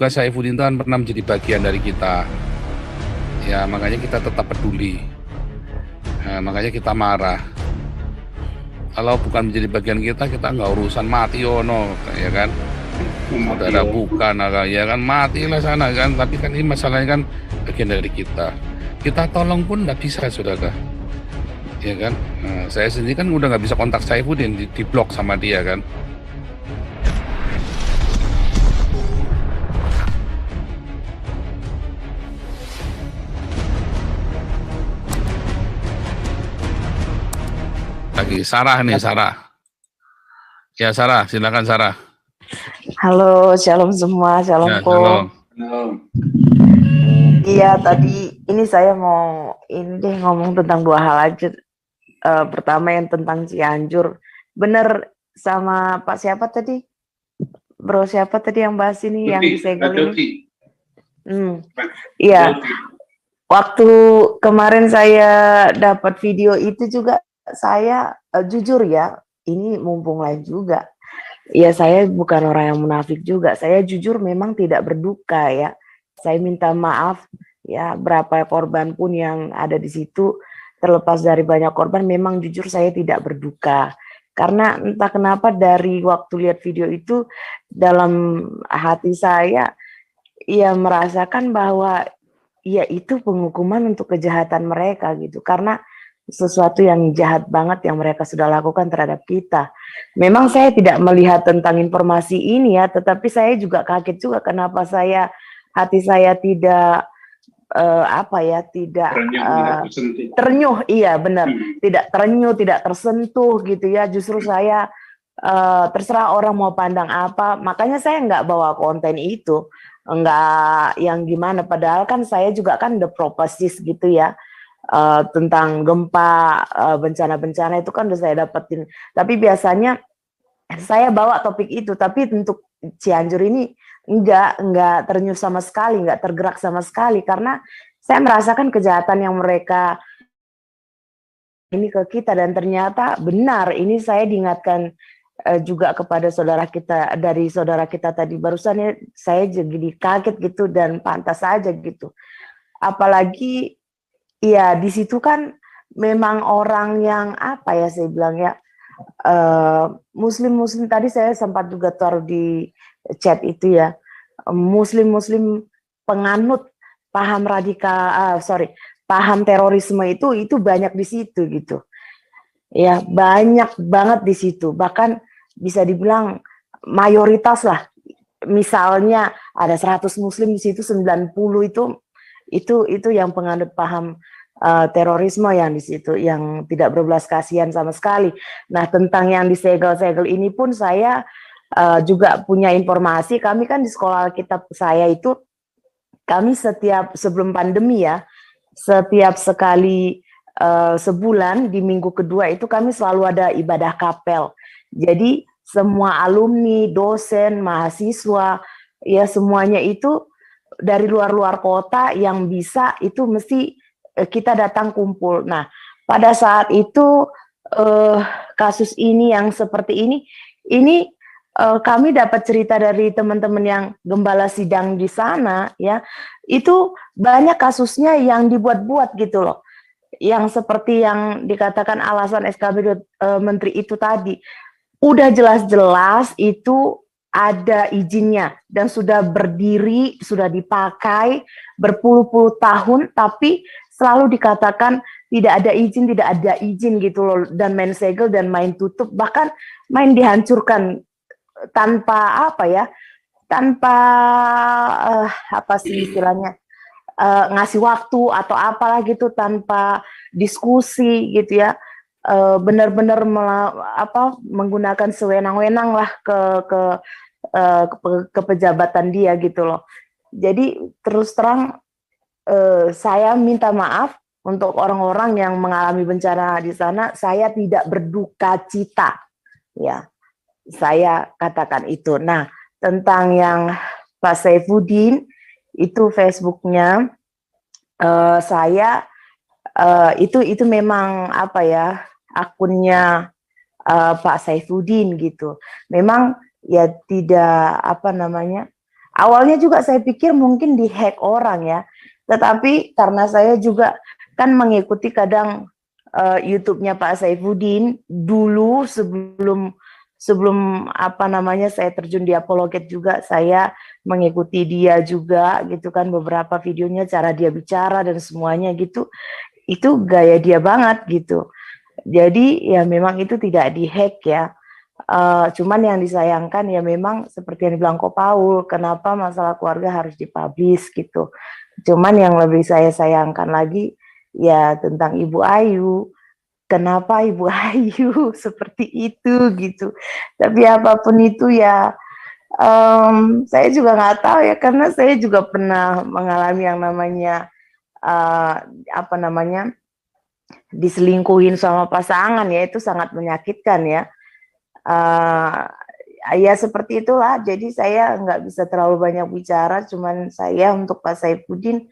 duka Saifuddin itu kan pernah menjadi bagian dari kita. Ya makanya kita tetap peduli. Nah, makanya kita marah. Kalau bukan menjadi bagian kita nggak urusan mati ono, ya kan? Saudara bukan, ya kan, matilah sana kan. Tapi kan ini masalahnya kan bagian dari kita. Kita tolong pun nggak bisa, saudara. Ya kan? Nah, saya sendiri kan udah nggak bisa kontak Saifuddin, di blok sama dia kan. Lagi Sarah nih, Sarah. Ya Sarah, silakan Sarah. Halo, shalom semua, shalom Ya, Ko. shalom. Iya, tadi ini saya mau ngomong tentang dua hal aja. Pertama yang tentang Cianjur. Bener sama Pak siapa tadi? Bro siapa tadi yang bahas ini, yang disegel ini? Iya. Waktu kemarin saya dapat video itu juga, saya jujur ya, ini mumpung live juga. Ya saya bukan orang yang munafik juga, saya jujur memang tidak berduka ya. Saya minta maaf ya, berapa korban pun yang ada di situ, terlepas dari banyak korban, memang jujur saya tidak berduka. Karena entah kenapa dari waktu lihat video itu, dalam hati saya ya merasakan bahwa ya itu penghukuman untuk kejahatan mereka gitu. Karena sesuatu yang jahat banget yang mereka sudah lakukan terhadap kita. Memang saya tidak melihat tentang informasi ini ya, tetapi saya juga kaget juga kenapa hati saya tidak terenyuh, iya benar, tidak terenyuh, tidak tersentuh gitu ya. Justru saya terserah orang mau pandang apa, makanya saya nggak bawa konten itu, nggak yang gimana. Padahal kan saya juga kan the prophecies gitu ya. Tentang gempa, bencana-bencana itu kan udah saya dapetin. Tapi biasanya saya bawa topik itu, tapi untuk Cianjur ini enggak terenyuh sama sekali, enggak tergerak sama sekali, karena saya merasakan kejahatan yang mereka ini ke kita, dan ternyata benar. Ini saya diingatkan juga kepada saudara kita tadi barusan ya, saya jadi kaget gitu dan pantas saja gitu. Apalagi iya, di situ kan memang orang yang apa ya, saya bilang ya, Muslim tadi saya sempat juga taruh di chat itu ya, Muslim penganut paham paham terorisme itu banyak di situ gitu. Ya, banyak banget di situ. Bahkan bisa dibilang mayoritas lah. Misalnya ada 100 Muslim di situ, 90 itu yang penganut paham terorisme yang di situ, yang tidak berbelas kasihan sama sekali. Nah, tentang yang disegel-segel ini pun saya juga punya informasi. Kami kan di sekolah kitab saya itu, kami sebelum pandemi ya, setiap sekali sebulan di minggu kedua itu kami selalu ada ibadah kapel. Jadi semua alumni, dosen, mahasiswa, ya semuanya itu dari luar kota yang bisa itu mesti kita datang kumpul. Nah, pada saat itu kasus ini yang seperti ini kami dapat cerita dari teman-teman yang gembala sidang di sana ya, itu banyak kasusnya yang dibuat-buat gitu loh. Yang seperti yang dikatakan alasan SKB Menteri itu tadi, udah jelas-jelas itu ada izinnya dan sudah berdiri, sudah dipakai berpuluh-puluh tahun, tapi selalu dikatakan tidak ada izin gitu loh, dan main segel dan main tutup, bahkan main dihancurkan tanpa tanpa apa sih istilahnya, ngasih waktu atau apalah gitu, tanpa diskusi gitu ya. Benar-benar menggunakan sewenang-wenang lah ke pejabatan dia gitu loh. Jadi terus terang saya minta maaf untuk orang-orang yang mengalami bencana di sana. Saya tidak berduka cita ya, saya katakan itu. Nah, tentang yang Pak Saifuddin itu Facebooknya, saya itu memang akunnya Pak Saifuddin gitu. Memang ya tidak Awalnya juga saya pikir mungkin dihack orang ya, tetapi karena saya juga kan mengikuti kadang YouTube-nya Pak Saifuddin dulu sebelum apa namanya saya terjun di apologet juga, saya mengikuti dia juga gitu kan, beberapa videonya, cara dia bicara dan semuanya gitu, itu gaya dia banget gitu. Jadi ya memang itu tidak dihack ya. Cuman yang disayangkan ya memang seperti yang dibilang Ko Paul, kenapa masalah keluarga harus dipublish gitu. Cuman yang lebih saya sayangkan lagi ya tentang Ibu Ayu. Kenapa Ibu Ayu seperti itu gitu. Tapi apapun itu ya saya juga nggak tahu ya, karena saya juga pernah mengalami yang namanya apa namanya diselingkuhin sama pasangan ya, itu sangat menyakitkan ya. Ya seperti itulah, jadi saya nggak bisa terlalu banyak bicara, cuman saya untuk Pak Saifuddin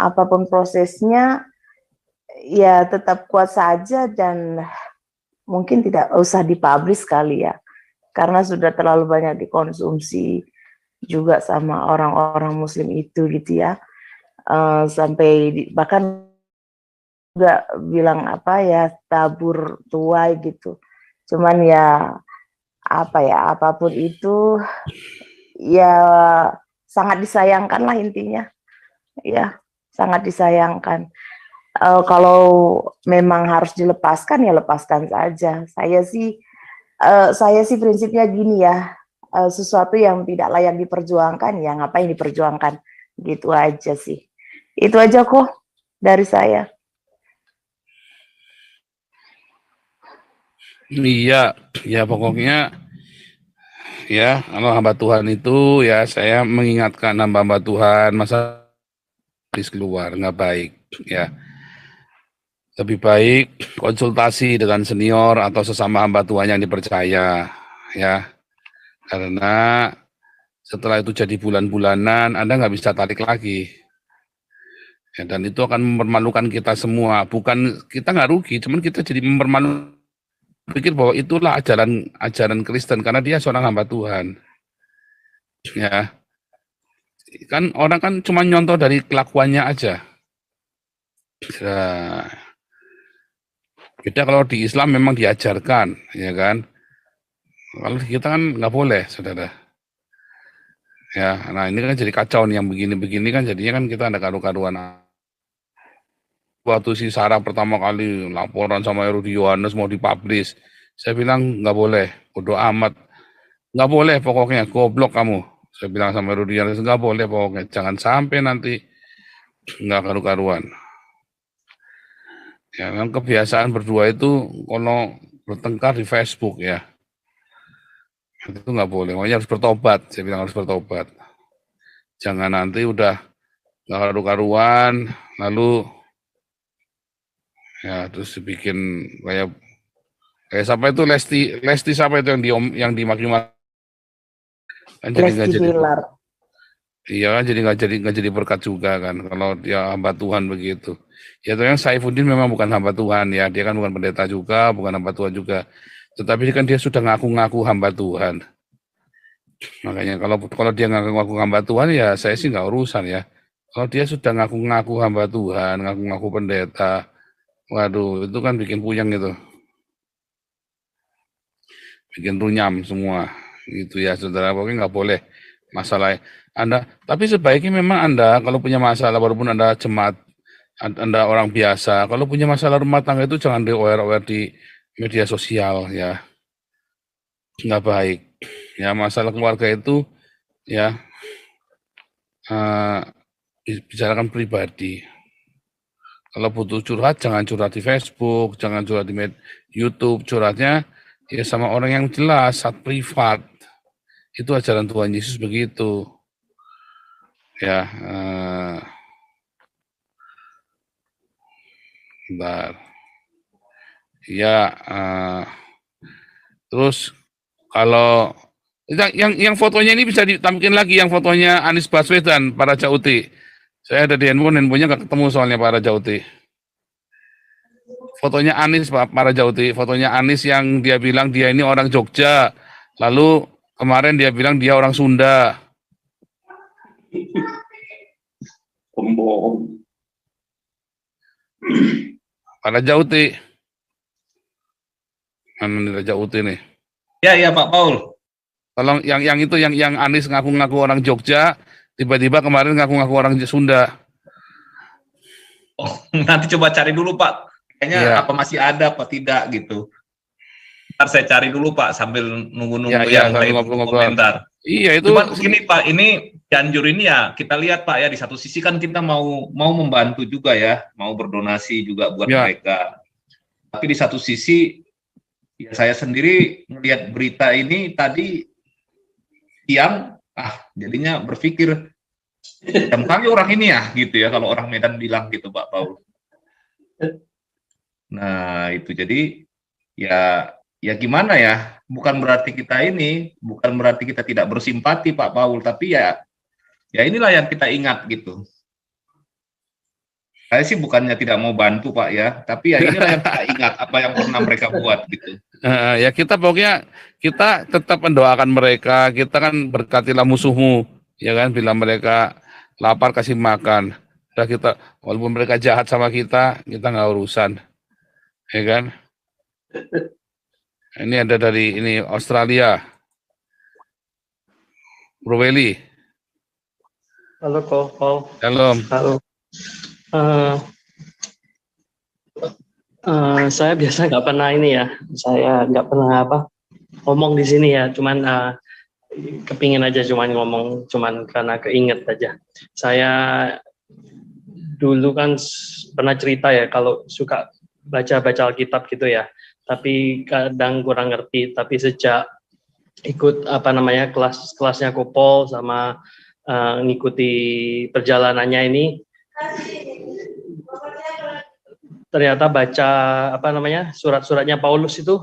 apapun prosesnya ya tetap kuat saja dan mungkin tidak usah dipublish kali ya, karena sudah terlalu banyak dikonsumsi juga sama orang-orang muslim itu gitu ya, sampai bahkan nggak bilang apa ya tabur tuai gitu. Cuman ya apa ya, apapun itu ya sangat disayangkan lah intinya ya, sangat disayangkan. Kalau memang harus dilepaskan ya lepaskan saja. Saya sih prinsipnya gini ya, sesuatu yang tidak layak diperjuangkan ya ngapain diperjuangkan, gitu aja sih. Itu aja kok dari saya. Iya, ya pokoknya ya kalau hamba Tuhan itu ya saya mengingatkan hamba-hamba Tuhan masa keluar nggak baik ya. Lebih baik konsultasi dengan senior atau sesama hamba Tuhan yang dipercaya ya. Karena setelah itu jadi bulan-bulanan Anda nggak bisa tarik lagi. Ya, dan itu akan mempermalukan kita semua. Bukan kita nggak rugi, cuman kita jadi mempermalukan, pikir bahwa itulah ajaran Kristen karena dia seorang hamba Tuhan. Ya, kan orang kan cuma nyontoh dari kelakuannya aja. Nah, beda kalau di Islam memang diajarkan, ya kan. Kalau kita kan nggak boleh, saudara. Ya, nah ini kan jadi kacau nih yang begini-begini kan jadinya kan kita ada karu-karuan. Waktu si Sarah pertama kali laporan sama Herudi Yohanes mau dipublish, saya bilang nggak boleh, bodoh amat, nggak boleh pokoknya, goblok kamu. Saya bilang sama Herudi Yohanes nggak boleh pokoknya, jangan sampai nanti nggak karu-karuan. Ya, kan kebiasaan berdua itu kalau bertengkar di Facebook ya, itu nggak boleh, makanya harus bertobat. Saya bilang harus bertobat. Jangan nanti udah nggak karu-karuan, lalu ya terus dibikin kayak siapa itu Lesti siapa itu yang dimaki-maki kan jadi nggak Lesti jadi, Bilar. iya kan jadi nggak jadi berkat juga kan kalau dia hamba Tuhan begitu. Ya tuh yang Saifuddin memang bukan hamba Tuhan ya, dia kan bukan pendeta juga, bukan hamba Tuhan juga. Tetapi kan dia sudah ngaku-ngaku hamba Tuhan. Makanya kalau dia ngaku-ngaku hamba Tuhan ya saya sih nggak urusan ya. Kalau dia sudah ngaku-ngaku hamba Tuhan, ngaku-ngaku pendeta, waduh itu kan bikin puyeng gitu, bikin runyam semua. Gitu ya saudara, pokoknya nggak boleh masalah Anda. Tapi sebaiknya memang Anda kalau punya masalah, walaupun Anda jemaat, Anda orang biasa, kalau punya masalah rumah tangga itu jangan di-aware di media sosial ya, nggak baik. Ya masalah keluarga itu ya bicarakan pribadi. Kalau butuh curhat jangan curhat di Facebook, jangan curhat di YouTube, curhatnya ya sama orang yang jelas, saat privat. Itu ajaran Tuhan Yesus begitu. Ya, bentar. Ya, terus kalau yang fotonya ini bisa ditampilkan lagi, yang fotonya Anies Baswedan, para Jauti. Saya ada di handphonenya nggak ketemu soalnya para Jauti. Fotonya Anies, para Jauti, fotonya Anies yang dia bilang dia ini orang Jogja, lalu kemarin dia bilang dia orang Sunda. Pembohong. Raja Uti. Mana nih Raja Uti nih? Ya Pak Paul. Tolong yang itu yang Anies ngaku-ngaku orang Jogja, tiba-tiba kemarin ngaku-ngaku orang Sunda. Oh, nanti coba cari dulu Pak. Kayaknya Iya. apa masih ada apa tidak gitu. Ntar saya cari dulu Pak sambil nunggu-nunggu Iya, yang lain ngobrol-ngobrol. komentar. Iya itu. Cuma begini Pak, ini Cianjur ini ya kita lihat Pak ya, di satu sisi kan kita mau membantu juga ya, mau berdonasi juga buat Ya. mereka. Tapi di satu sisi ya saya sendiri melihat berita ini tadi siang, jadinya berpikir jam kali orang ini ya gitu ya, kalau orang Medan bilang gitu Pak Paul. Nah itu jadi ya gimana ya, bukan berarti kita tidak bersimpati Pak Paul, tapi ya inilah yang kita ingat gitu. Saya sih bukannya tidak mau bantu Pak ya, tapi ya inilah yang kita ingat apa yang pernah mereka buat gitu. Ya kita pokoknya kita tetap mendoakan mereka, kita kan berkatilah musuhmu, ya kan, bila mereka lapar kasih makan. Udah kita, walaupun mereka jahat sama kita nggak urusan, ya kan. Ini ada dari ini Australia, Bro Welly. Halo Paul. Halo. Halo. Saya biasa nggak pernah ini ya. Saya nggak pernah ngomong di sini ya. Cuman kepingin aja ngomong karena keinget aja. Saya dulu kan pernah cerita ya kalau suka baca Alkitab gitu ya. Tapi kadang kurang ngerti. Tapi sejak ikut kelasnya Kopol sama ngikuti perjalanannya ini, ternyata baca surat-suratnya Paulus itu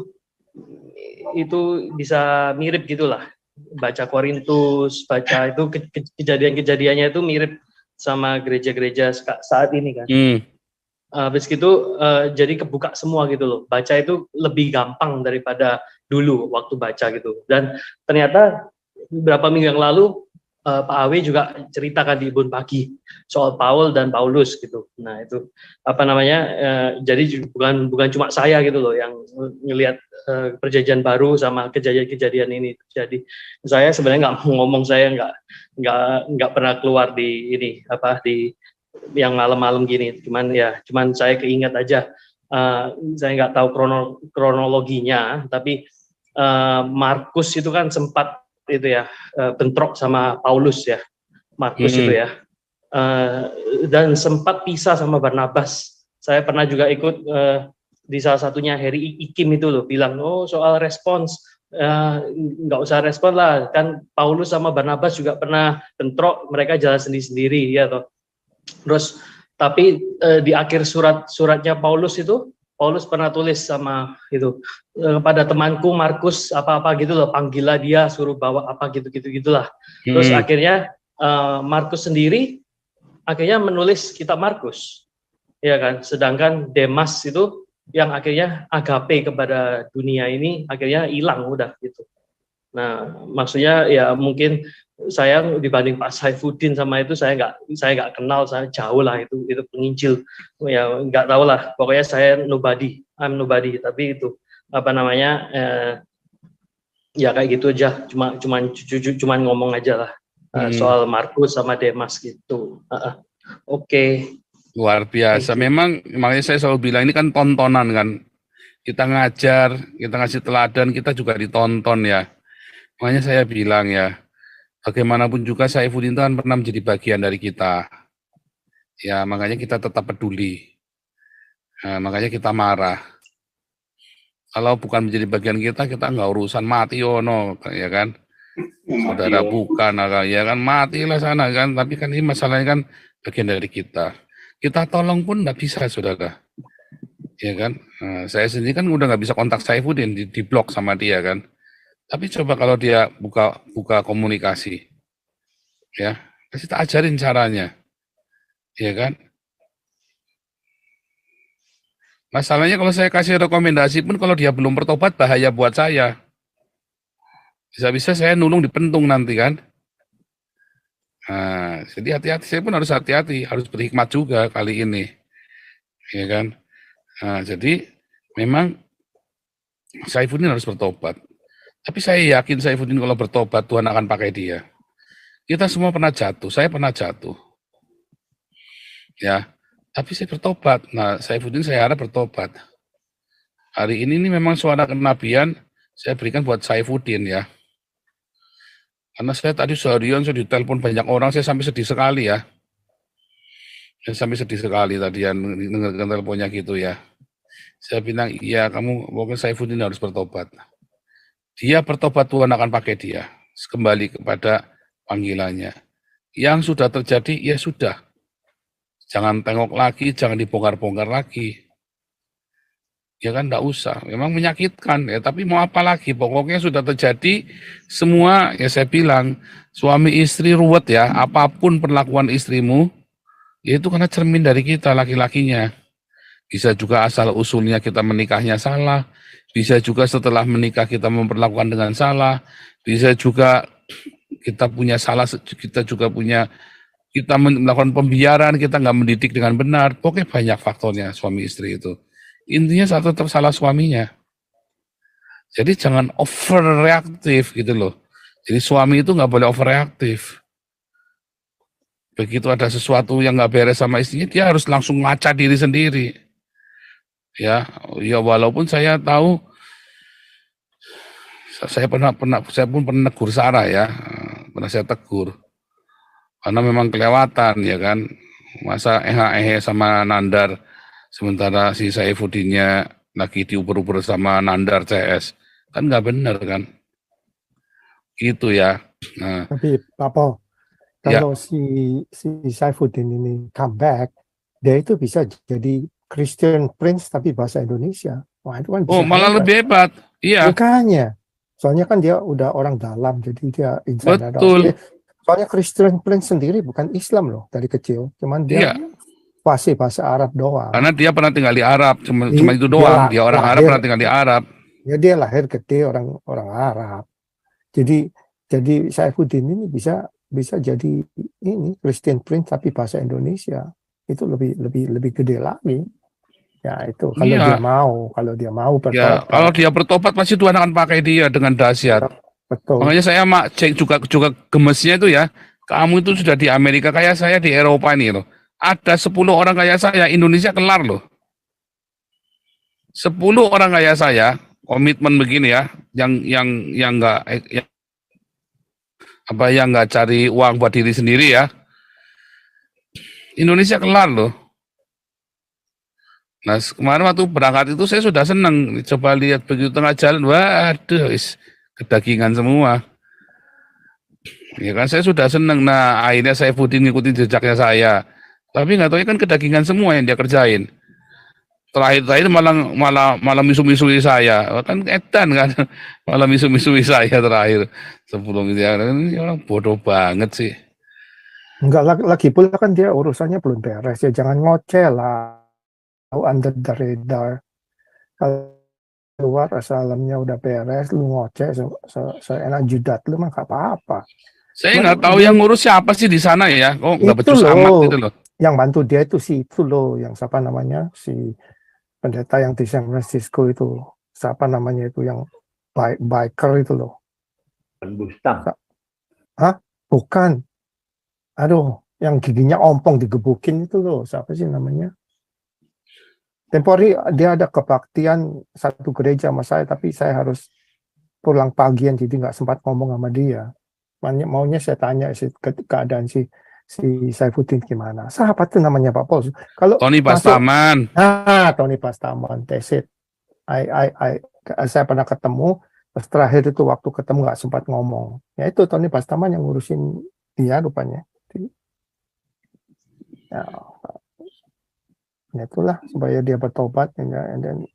bisa mirip gitulah. Baca Korintus, baca itu kejadian-kejadiannya itu mirip sama gereja-gereja saat ini kan. Habis gitu jadi kebuka semua gitu loh. Baca itu lebih gampang daripada dulu waktu baca gitu. Dan ternyata beberapa minggu yang lalu Pak Awe juga ceritakan di Ibun Pagi soal Paul dan Paulus gitu. Nah itu jadi bukan cuma saya gitu loh yang ngelihat perjanjian baru sama kejadian-kejadian ini terjadi. Saya sebenarnya nggak mau ngomong, saya nggak pernah keluar di ini di yang malam-malam gini. Cuman saya keinget aja. Saya nggak tahu kronologinya, tapi Markus itu kan sempat itu ya bentrok sama Paulus ya, Markus itu ya, dan sempat pisah sama Barnabas. Saya pernah juga ikut di salah satunya Harry Ikim itu loh bilang, soal respons nggak usah respon lah, kan Paulus sama Barnabas juga pernah bentrok, mereka jalan sendiri-sendiri ya toh. Terus tapi di akhir suratnya Paulus itu, Paulus pernah tulis sama itu kepada temanku Markus apa-apa gitu loh, panggillah dia, suruh bawa apa gitu-gitulah. Terus akhirnya Markus sendiri akhirnya menulis kitab Markus, ya kan. Sedangkan Demas itu yang akhirnya agape kepada dunia ini akhirnya hilang udah gitu. Nah maksudnya ya mungkin saya dibanding Pak Saifuddin sama itu saya nggak kenal, saya jauh lah itu penginjil ya, nggak tahu lah, pokoknya saya I'm nobody, tapi itu ya kayak gitu aja, cuman ngomong aja lah soal Markus sama Demas gitu. Oke. Luar biasa. Memang makanya saya selalu bilang ini kan tontonan kan. Kita ngajar, kita ngasih teladan, kita juga ditonton ya. Makanya saya bilang ya, bagaimanapun juga Saifuddin itu kan pernah menjadi bagian dari kita. Ya, makanya kita tetap peduli. Nah, makanya kita marah. Kalau bukan menjadi bagian kita nggak urusan, mati ono, ya kan? Saudara bukan, ya kan, matilah sana kan. Tapi kan ini masalahnya kan bagian dari kita. Kita tolong pun nggak bisa, saudara. Ya kan? Nah, saya sendiri kan udah nggak bisa kontak Saifuddin, di blok sama dia kan. Tapi coba kalau dia buka komunikasi, ya, pasti tak ajarin caranya, ya kan? Masalahnya kalau saya kasih rekomendasi pun kalau dia belum bertobat bahaya buat saya. Bisa-bisa saya nulung dipentung nanti kan. Nah, jadi hati-hati, saya pun harus hati-hati, harus berhikmat juga kali ini, ya kan. Nah, jadi memang Saifuddin harus bertobat. Tapi saya yakin Saifuddin kalau bertobat Tuhan akan pakai dia. Kita semua pernah jatuh, saya pernah jatuh, ya. Tapi saya bertobat. Nah, Saifuddin saya harap bertobat. Hari ini memang suara kenabian saya berikan buat Saifuddin ya. Karena saya tadi seharian saya ditelepon banyak orang, saya sampai sedih sekali ya. Saya sampai sedih sekali tadi yang dengarkan teleponnya gitu ya. Saya bilang, iya kamu, pokoknya Saifuddin harus bertobat. Dia bertobat, Tuhan akan pakai dia. Kembali kepada panggilannya. Yang sudah terjadi, ya sudah. Jangan tengok lagi, jangan dibongkar-bongkar lagi. Ya kan, enggak usah. Memang menyakitkan ya, tapi mau apa lagi? Pokoknya sudah terjadi semua. Ya saya bilang, suami istri ruwet ya. Apapun perlakuan istrimu, ya itu karena cermin dari kita laki-lakinya. Bisa juga asal usulnya kita menikahnya salah. Bisa juga setelah menikah kita memperlakukan dengan salah. Bisa juga kita punya salah, kita juga punya, kita melakukan pembiaran, kita nggak mendidik dengan benar. Pokoknya banyak faktornya suami istri itu. Intinya satu, tetap salah suaminya. Jadi jangan overreaktif gitu loh. Jadi suami itu nggak boleh overreaktif. Begitu ada sesuatu yang nggak beres sama istrinya, dia harus langsung ngaca diri sendiri. Ya walaupun saya tahu, saya pun pernah negur Sarah ya, pernah saya tegur. Karena memang kelewatan ya kan, masa sama Nandar, sementara si Saifuddinnya lagi diuber-uber sama Nandar CS, kan nggak benar kan, gitu ya. Nah, Tapi Pak Pol, ya, kalau si Saifuddin ini come back, dia itu bisa jadi Christian Prince tapi bahasa Indonesia. Wah itu kan bisa malah hebat. lebih hebat, iya, Makanya, soalnya kan dia udah orang dalam, jadi dia inside out. betul, Soalnya Christian Prince sendiri bukan Islam loh dari kecil, cuman dia iya. fasih bahasa Arab doang. Karena dia pernah tinggal di Arab, cuma itu Dia doang. Dia orang Arab, pernah tinggal di Arab. Ya dia lahir gede orang Arab. Jadi Saifuddin ini bisa jadi ini Christian Prince tapi bahasa Indonesia. Itu lebih gede lagi. Ya itu kalau Iya. dia mau Ya, bertobat. kalau dia bertobat pasti Tuhan akan pakai dia dengan dahsyat. Betul. Makanya saya cek juga gemesnya itu ya. Kamu itu sudah di Amerika kayak saya di Eropa ini loh. Ada 10 orang kayak saya, Indonesia kelar loh. 10 orang kayak saya, komitmen begini ya, yang nggak cari uang buat diri sendiri ya. Indonesia kelar loh. Nah, kemarin waktu berangkat itu saya sudah senang, coba lihat begitu tengah jalan, waduh, kedagingan semua. Ya kan, saya sudah senang. Nah, akhirnya saya ngikutin jejaknya saya. Tapi nggak tahu kan kedagingan semua yang dia kerjain. Terakhir malah misu-misui saya. Kan edan kan, malah misu-misui saya terakhir. Sebelum itu ya, ini orang bodoh banget sih. Enggak lagi pula kan dia urusannya belum beres ya, jangan ngoceh lah. Under the radar. Kalau keluar asalamnya udah beres, lu ngoceh seenak judat lu mah gak apa-apa. Saya nggak tahu yang ngurus siapa sih di sana ya. Kok nggak becus amat gitu loh. Yang bantu dia itu itu loh, yang siapa namanya, si pendeta yang di San Francisco itu, siapa namanya itu, yang biker itu loh. Bustam. Hah? Bukan. Aduh, yang giginya ompong digebukin itu loh, siapa sih namanya? Tempori dia ada kebaktian satu gereja sama saya, tapi saya harus pulang pagian jadi nggak sempat ngomong sama dia. Maunya saya tanya keadaan si Saifuddin gimana. Siapa tuh namanya Pak Pol? Kalau Tony Pastaman. Tony Pastaman, that's it. Saya pernah ketemu, terakhir itu waktu ketemu nggak sempat ngomong. Ya itu Tony Pastaman yang ngurusin dia rupanya. Ya itulah supaya dia bertobat, and then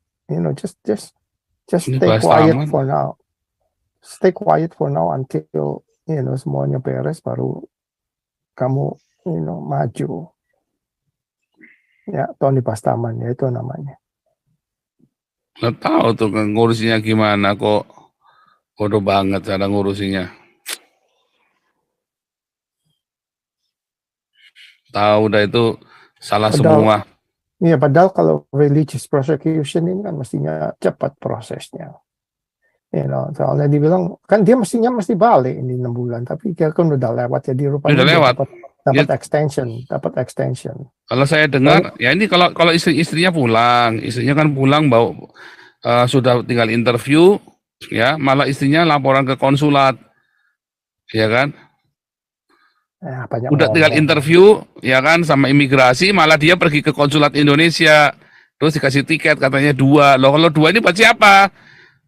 just stay quiet for now. Stay quiet for now until semuanya beres, baru kamu maju. Ya Tony Pastaman ya itu namanya. Nggak tahu tuh ngurusinya gimana, kok bodoh banget cara ngurusinya. Tahu dah itu salah Padahal- semua. Iya, padahal kalau religious persecution ini kan mestinya cepat prosesnya. Soalnya dibilang kan dia mestinya mesti balik ini 6 bulan, tapi dia kan udah lewat, jadi rupanya Udah dia lewat. dapat Dia- extension. Kalau saya dengar, ya ini kalau istrinya pulang, istrinya kan pulang bawa sudah tinggal interview, ya malah istrinya laporan ke konsulat, ya kan? Banyak Udah tinggal ngomong. interview, ya kan, sama imigrasi, malah dia pergi ke konsulat Indonesia, terus dikasih tiket katanya 2. Loh kalau 2 ini buat siapa?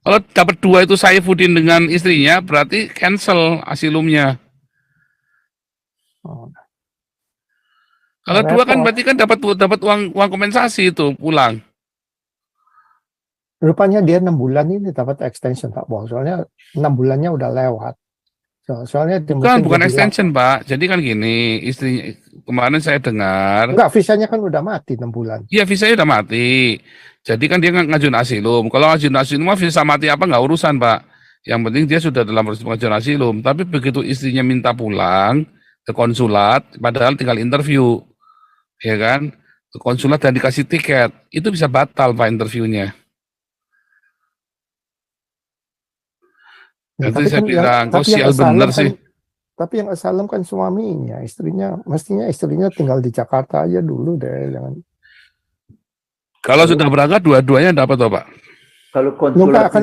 Kalau dapat 2 itu Saifuddin dengan istrinya, berarti cancel asilumnya. Oh. Kalau 2 kan Repot. berarti kan dapat uang kompensasi itu pulang. Rupanya dia 6 bulan ini dapat extension Pak Bos. Soalnya 6 bulannya udah lewat. Soalnya dia Bukan mungkin dia bilang, extension, Pak. Jadi kan gini, istrinya kemarin saya dengar, enggak, visanya kan udah mati 6 bulan. iya visanya udah mati. Jadi kan dia ngajuin asilum. Kalau ngajuin asilum mah visa mati apa nggak urusan, Pak. Yang penting dia sudah dalam proses pengajuan asilum. Tapi begitu istrinya minta pulang ke konsulat, padahal tinggal interview, ya kan? Ke konsulat dan dikasih tiket, itu bisa batal, Pak, interviewnya. Nanti saya bilang, kau sial bener sih. Tapi yang asylum kan suaminya, mestinya istrinya tinggal di Jakarta aja dulu deh, jangan. Kalau sudah berangkat, dua-duanya dapat, Pak. Kalau konsulat Lupa, kan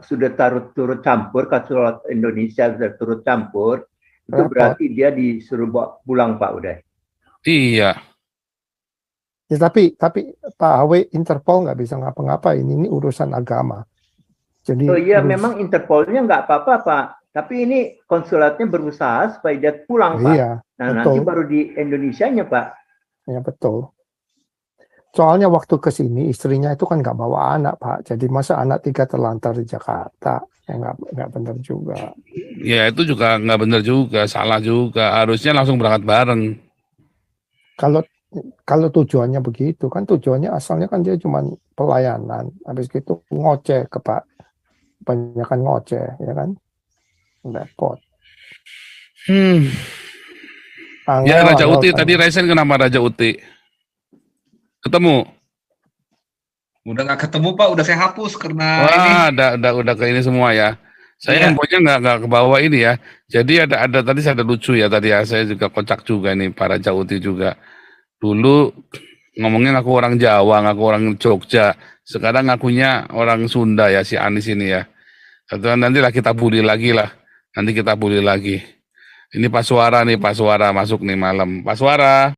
sudah turut campur, konsulat Indonesia sudah turut campur, itu Repot. berarti dia disuruh bawa pulang Pak udah. Iya. Ya, tapi Pak Awe Interpol nggak bisa ngapa-ngapain, ini urusan agama. Jadi Oh iya, memang Interpolnya nggak apa-apa Pak, tapi ini konsulatnya berusaha supaya dia pulang Pak. Iya, Nah betul. nanti baru di Indonesianya Pak. ya betul. Soalnya waktu ke sini istrinya itu kan nggak bawa anak Pak, jadi masa anak 3 terlantar di Jakarta, ya nggak benar juga. Ya itu juga nggak benar juga, salah juga. Harusnya langsung berangkat bareng. Kalau tujuannya begitu kan, tujuannya asalnya kan dia cuma pelayanan, habis gitu ngoceh ke Pak, kebanyakan ngoceh, ya kan, repot. Ya Raja Angel, Uti, kan. tadi Resen kenapa Raja Uti? Ketemu? Udah nggak ketemu Pak, udah saya hapus karena ini. Wah, udah ke ini semua ya. Saya Iya. handphonenya nggak ke bawah ini ya. Jadi ada tadi saya ada lucu ya tadi ya. Saya juga kocak juga nih Pak Raja Uti juga. Dulu ngomongnya ngaku orang Jawa, ngaku orang Jogja. Sekarang ngakunya orang Sunda ya si Anis ini ya. Nanti lah kita bully lagi lah. Nanti kita bully lagi. Ini Pak Suara nih, Pak Suara masuk nih malam. Pak Suara.